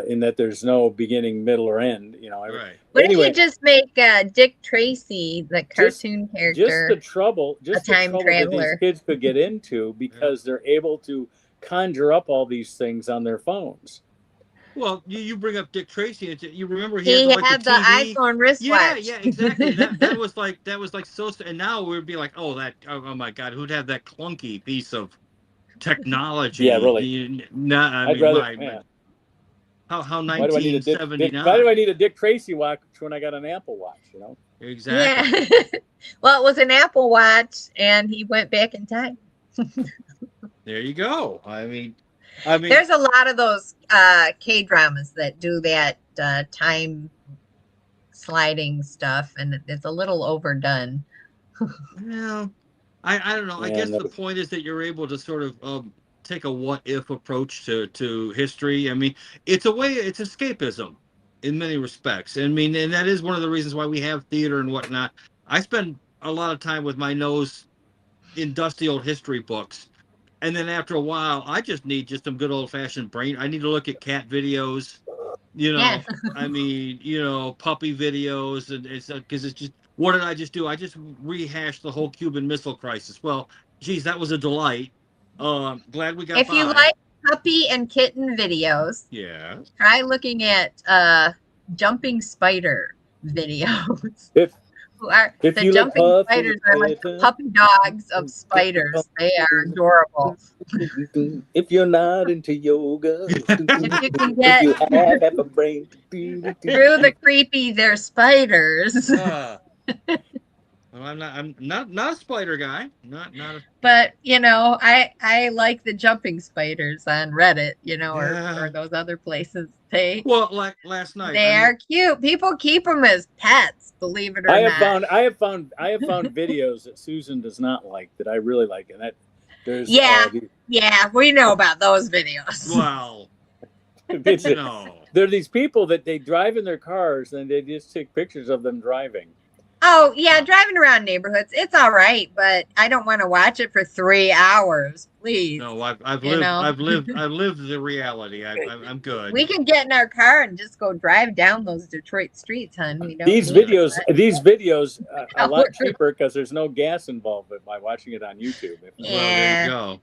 in that there's no beginning, middle, or end. Right. What if you just make Dick Tracy, the cartoon character, just the trouble that these kids could get into because they're able to conjure up all these things on their phones. Well, you bring up Dick Tracy, and you remember he had the iPhone wristwatch. Yeah, exactly. that was like so. And now we'd be like, oh my God, who'd have that clunky piece of technology? Yeah, really. I'd rather. How 1979? Why do I need a Dick Tracy watch when I got an Apple Watch? Exactly. Yeah. Well, it was an Apple Watch, and he went back in time. There you go. I mean, there's a lot of those K-dramas that do that time sliding stuff, and it's a little overdone. Well, I don't know. I guess the point is that you're able to sort of take a what-if approach to history. It's escapism in many respects. And that is one of the reasons why we have theater and whatnot. I spend a lot of time with my nose in dusty old history books. And then after a while, I just need some good old-fashioned brain. I need to look at cat videos, puppy videos. And it's because it's just, what did I just do? I just rehashed the whole Cuban Missile Crisis. Well, geez, that was a delight. Glad we got If you like puppy and kitten videos, try looking at jumping spider videos. The jumping spiders are like the puppy dogs of spiders. They are adorable. If you're not into yoga, if you can get you have a brain through the creepy, they're spiders. Well, I'm not a spider guy. Not a... But I like the jumping spiders on Reddit, or those other places. Like last night. They are cute. People keep them as pets, believe it or not. I have found videos that Susan does not like that I really like, and that there's we know about those videos. Wow. There are these people that they drive in their cars and they just take pictures of them driving. Oh, yeah, driving around neighborhoods, it's all right, but I don't want to watch it for 3 hours, please. No, I've You know? lived the reality. I'm good. We can get in our car and just go drive down those Detroit streets, hon. We don't These need videos are a lot Hour. cheaper because there's no gas involved by watching it on YouTube. Well, there you go.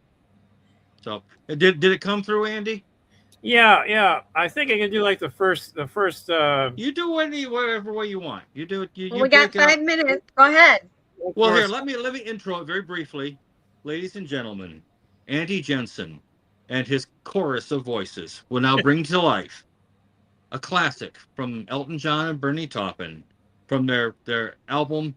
So, did it come through, Andy? Yeah. I think I can do like the first. You do whatever way you want. You do it. Well, we got 5 minutes. Go ahead. Well, here, let me intro it very briefly, ladies and gentlemen. Andy Jensen and his chorus of voices will now bring to life a classic from Elton John and Bernie Taupin from their album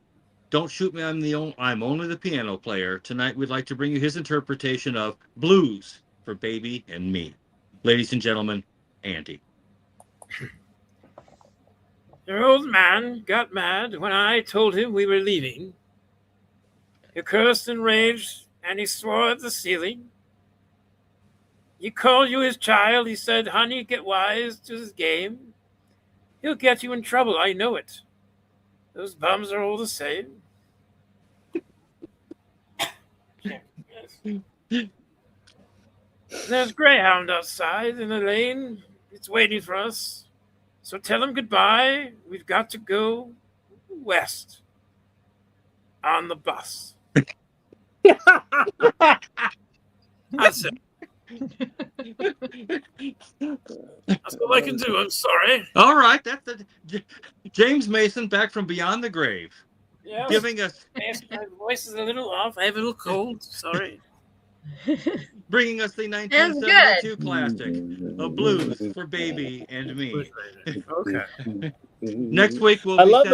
"Don't Shoot Me, I'm Only the Piano Player." Tonight, we'd like to bring you his interpretation of "Blues for Baby and Me." Ladies and gentlemen, Andy. Your old man got mad when I told him we were leaving. He cursed and raged, and he swore at the ceiling. He called you his child. He said, honey, get wise to his game. He'll get you in trouble, I know it. Those bums are all the same. Yes. There's Greyhound outside in the lane. It's waiting for us. So tell him goodbye. We've got to go west on the bus. That's it. That's all I can do. I'm sorry. All right, that's James Mason back from beyond the grave, giving us. My voice is a little off. I have a little cold. Sorry. Bringing us the 1972 classic of "Blues for Baby and Me." Okay. Next week we'll. I love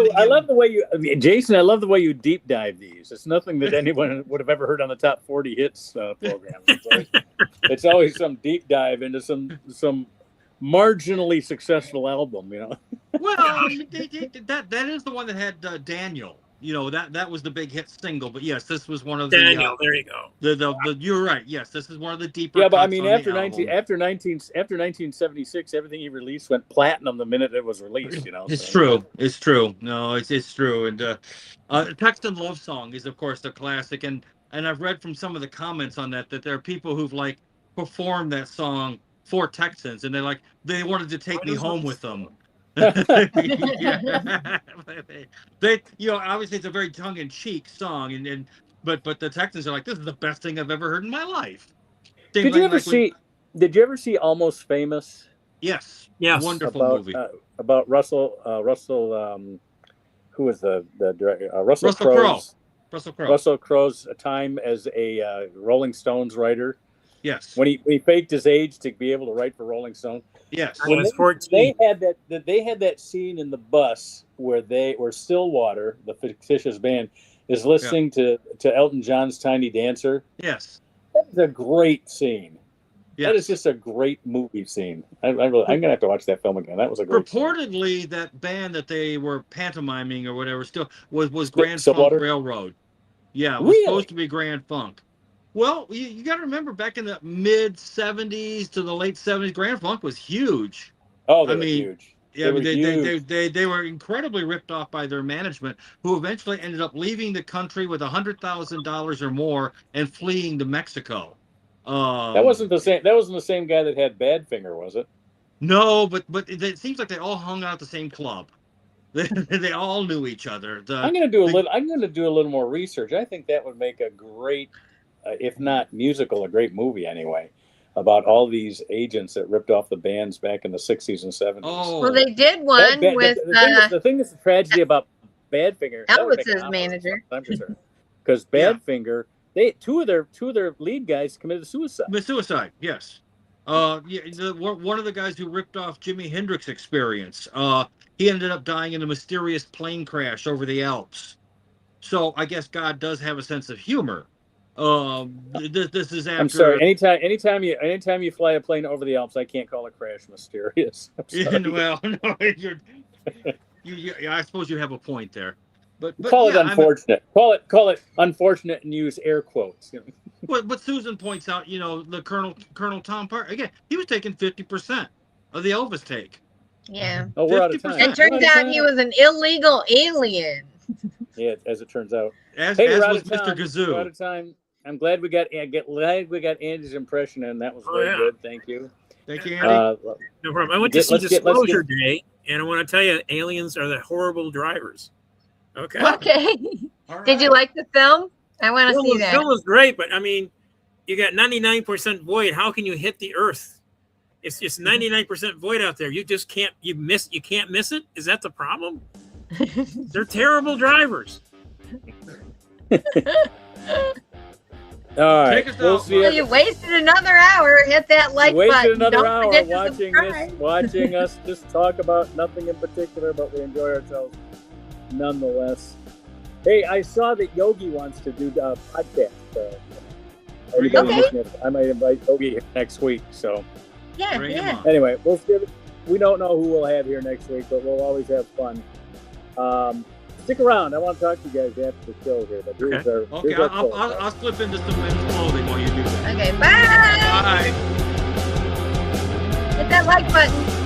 the way you, Jason. I love the way you deep dive these. It's nothing that anyone would have ever heard on the top 40 hits program. It's always some deep dive into some marginally successful album. You know. Well, that is the one that had Daniel. You know, that was the big hit single. But yes, this was one of the Daniel. There you go. The you're right. Yes, this is one of the deeper. Yeah, but I mean, after 1976, everything he released went platinum the minute it was released. You know, it's true. It's true. No, it's true. And Texan Love Song is, of course, the classic. And I've read from some of the comments on that there are people who've like performed that song for Texans, and they wanted to take me home with them. They obviously it's a very tongue-in-cheek song, but the Texans are like, this is the best thing I've ever heard in my life. Did you ever see Almost Famous? Yes. Wonderful movie about Russell. Who was the director? Russell Crowe. Russell Crowe's time as a Rolling Stones writer. Yes. When he faked his age to be able to write for Rolling Stone. Yes. When they had that scene in the bus where Stillwater, the fictitious band, is listening to Elton John's Tiny Dancer. Yes. That's a great scene. Yes. That is just a great movie scene. I'm gonna have to watch that film again. That was a great Reportedly, scene. that band that they were pantomiming or whatever still was Grand Stillwater? Funk Railroad. Yeah, it was supposed to be Grand Funk. Well, you got to remember, back in the mid 70s to the late 70s, Grand Funk was huge. Oh, they were huge. Yeah, they were incredibly ripped off by their management, who eventually ended up leaving the country with $100,000 or more and fleeing to Mexico. That wasn't the same guy that had Badfinger, was it? No, but it seems like they all hung out at the same club. They all knew each other. I'm going to do a little more research. I think that would make a great, if not musical, a great movie anyway, about all these agents that ripped off the bands back in the 60s and 70s. Oh, well, they did one with the thing that's a tragedy about Badfinger. Elvis's manager. Because Badfinger, two of their lead guys committed suicide. Suicide, yes. One of the guys who ripped off Jimi Hendrix Experience, he ended up dying in a mysterious plane crash over the Alps. So I guess God does have a sense of humor. This is after. I'm sorry. Anytime you fly a plane over the Alps, I can't call a crash mysterious. Well, no, I suppose you have a point there. But call it unfortunate. Call it unfortunate and use air quotes. But Susan points out, the Colonel Tom Parker, again, he was taking 50% of the Elvis take. Yeah. Oh, we're out of time. It turns out he was an illegal alien. Yeah, as it turns out. As Hey, we're out was of time. Mr. Gazoo. We're out of time. I'm glad we got Andy's impression in. That was very good. Thank you. Thank you, Andy. No problem. I went to see Disclosure Day, and I want to tell you, aliens are the horrible drivers. Okay. Okay. Right. Did you like the film? I want to see that. The film was great, but I mean, you got 99% void. How can you hit the Earth? It's just 99% void out there. You just can't. You can't miss it. Is that the problem? They're terrible drivers. All right. We'll see. You wasted another hour. Hit that like button. Wasted another Don't hour watching us just talk about nothing in particular, but we enjoy ourselves nonetheless. Hey, I saw that Yogi wants to do a podcast. Okay. I might invite Yogi next week. So yeah. Anyway, we'll see. We don't know who we'll have here next week, but we'll always have fun. Stick around. I want to talk to you guys after the show here. But here's I'll slip into some men's clothing while you do that. Okay, bye. Bye. Hit that like button.